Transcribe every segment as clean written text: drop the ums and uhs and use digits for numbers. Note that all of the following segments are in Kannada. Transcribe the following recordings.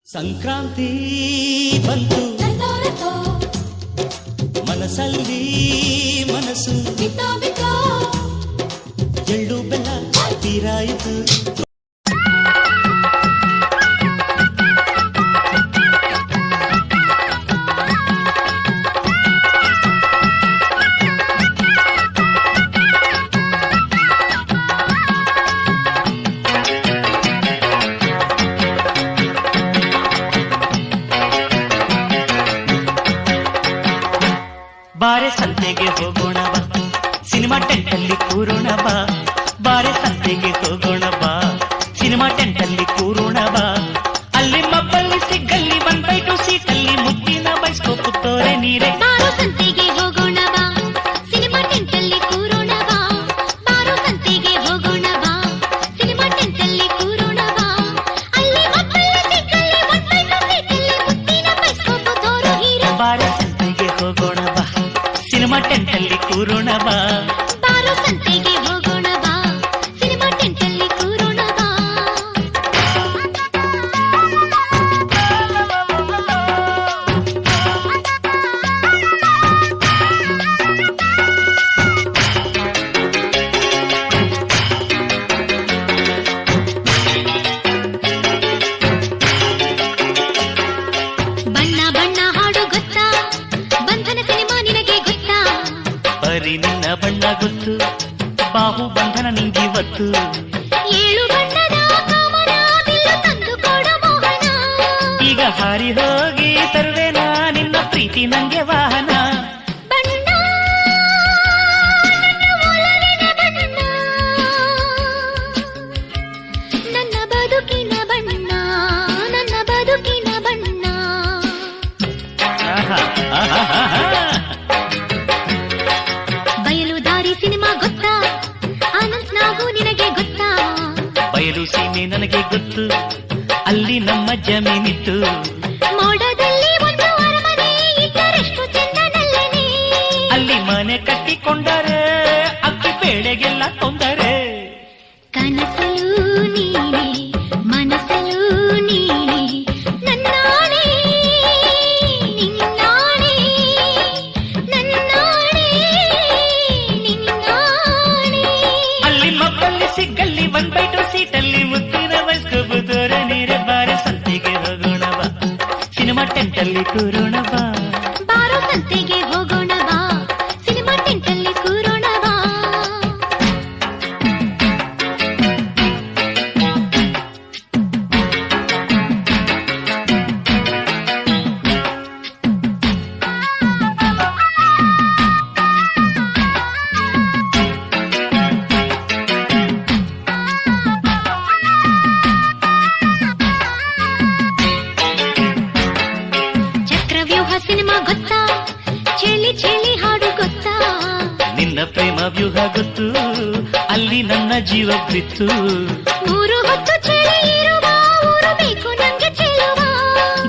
ಸಂಕ್ರಾಂತಿ ಬಂತು ಮನಸ್ಸಲ್ಲಿ ಮನಸ್ಸು ಎಳ್ಳು ಬೆಲ್ಲ ತೀರಾಯಿತು. ಬಾರೆ ಸಂತೆಗೆ ಹೋಗೋಣ ಬಾ, ಸಿನಿಮಾ ಟೆಂಟಲ್ಲಿ ಕೂರೋಣ ಬಾ. ಬಾರೆ ಸಂತೆಗೆ ಹೋಗೋಣ ಬಾ, ಸಿನಿಮಾ ಟೆಂಟಲ್ಲಿ ಕೂರೋಣ ಬಾ. ಅಲ್ಲಿ ಮಬ್ಬಲ್ಲಿ ಸಿಗ್ಗಲ್ಲಿ 1/2 ಸೀಟಲ್ಲಿ ಮುತ್ತಿನ ಬೈಸ್ಕೋಪ್ ತೋರೆ ನೀರೆ. ಬಾರೋ ಸಂತೆಗೆ ಹೋಗೋಣ ಬಾ, ಸಿನಿಮಾ ಟೆಂಟಲ್ಲಿ ಕೂರೋಣ ಬಾ. ಬಾರೋ ಸಂತೆಗೆ ಹೋಗೋಣ ಬಾ, ಸಿನಿಮಾ ಟೆಂಟಲ್ಲಿ ಕೂರೋಣ ಬಾ. ಅಲ್ಲಿ ಮಬ್ಬಲ್ಲಿ ಸಿಗ್ಗಲ್ಲಿ 1/2 ಸೀಟಲ್ಲಿ ಮುತ್ತಿನ ಬೈಸ್ಕೋಪ್ ತೋರೆ ನೀರೆ. ಬಾರೆ ಸಂತೆಗೆ ಹೋಗೋಣ ಬಾ, ಸಿನಿಮಾ ಟೆಂಟಲ್ಲಿ ಕೂರೋಣ ಬಾ. ಬಾರೋ ಸಂತೆಗೆ ಹೋಗೋಣ ಬಾ, ಸಿನಿಮಾ ಟೆಂಟಲ್ಲಿ ಕೂರೋಣ ಬಾ. ಬಣ್ಣ ಬಣ್ಣ ಹಾಡು ಗೊತ್ತಾ, ಬಂಧನ ಸಿನಿಮಾ ನಿನಗೆ ಗೊತ್ತಾ? ಬರೀ ನಿನ್ನ ಬಣ್ಣ ಗೊತ್ತು, ಬಾಹು ಬಂಧನ ನಿಂಗಿವತ್ತು. 7 ಬಣ್ಣದ ಕಾಮನ ಬಿಲ್ಲು ತಂದು ಕೊಡ ಮೋಹನ. ಈಗ ಹಾರಿ ಹೋಗಿ ತರುವೆನ ನಿನ್ನ ಪ್ರೀತಿ ನಂಗೆ ವಾಹನ. ಬಣ್ಣ ನನ್ನ ಒಲವಿನ ಬಣ್ಣ, ನನ್ನ ಬದುಕಿನ ಬಣ್ಣ, ನನ್ನ ಬದುಕಿನ ಬಣ್ಣ. ಆಹಾ, ಆಹಾ, ಆಹಾ. ಬಯಲು ದಾರಿ ಸಿನಿಮಾ ಗೊತ್ತಾ, ಆನಂದ್ ನಾವು ನಿನಗೆ ಗೊತ್ತಾ? ಬಯಲು ಸೀಮೆ ನನಗೆ ಗೊತ್ತು, ಅಲ್ಲಿ ನಮ್ಮ ಜಮೀನಿತ್ತು. ಮೋಡದಲ್ಲಿ ಒಂದು ಅರಮನೆ ಇದ್ದರೆಷ್ಟು ಚೆಂದನಲ್ಲನೆ. ಅಲ್ಲಿ ಮನೆ ಕಟ್ಟಿಕೊಂಡರೆ ಅಕ್ಕಿ ಬೇಳೆಗೆಲ್ಲ ತೊಂದರೆ. ಕನಸಲು ನೀನೆ, ಮನಸಲು ನೀನೆ, ನನ್ನಾಣೆ ನಿನ್ನಾಣೆ, ನನ್ನಾಣೆ ನಿನ್ನಾಣೆ. ಅಲ್ಲಿ ಮಬ್ಬಲ್ಲಿ ಸಿಗ್ಗಲ್ಲಿ 1/2 ಸೀಟಲ್ಲಿ ಮುತ್ತಿನ ಬೈಸ್ಕೋಪ್ ತೋರೆ ನೀರೆ. ಬಾರೆ ಸಂತೆಗೆ ಹೋಗೋಣ ಬಾ, ಸಿನಿಮಾ ಟೆಂಟಲ್ಲಿ ಕೂರೋಣ ಬಾ. ಬಾರೋ ಸಂತೆಗೆ ಹೋಗೋಣ ಬಾ, ಸಿನಿಮಾ ಟೆಂಟಲ್ಲಿ ಕೂರೋಣ ಬಾ. ಚಕ್ರವ್ಯೂಹ ಸಿನಿಮಾ ಗೊತ್ತಾ, ಚೇಳಿ ಚೇಳಿ ಹಾಡು ಗೊತ್ತಾ? ನಿನ್ನ ಪ್ರೇಮ ವ್ಯೂಹ ಗೊತ್ತು, ಅಲ್ಲಿ ನನ್ನ ಜೀವ ಬಿತ್ತು. 3 ಹೊತ್ತು ಚಳಿ ಇರುವ ಊರು ಬೇಕು ನಂಗೆ ಚೆಲುವ.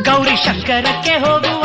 ಗೌರಿ ಶಂಕರಕ್ಕೆ ಹೋಗುವ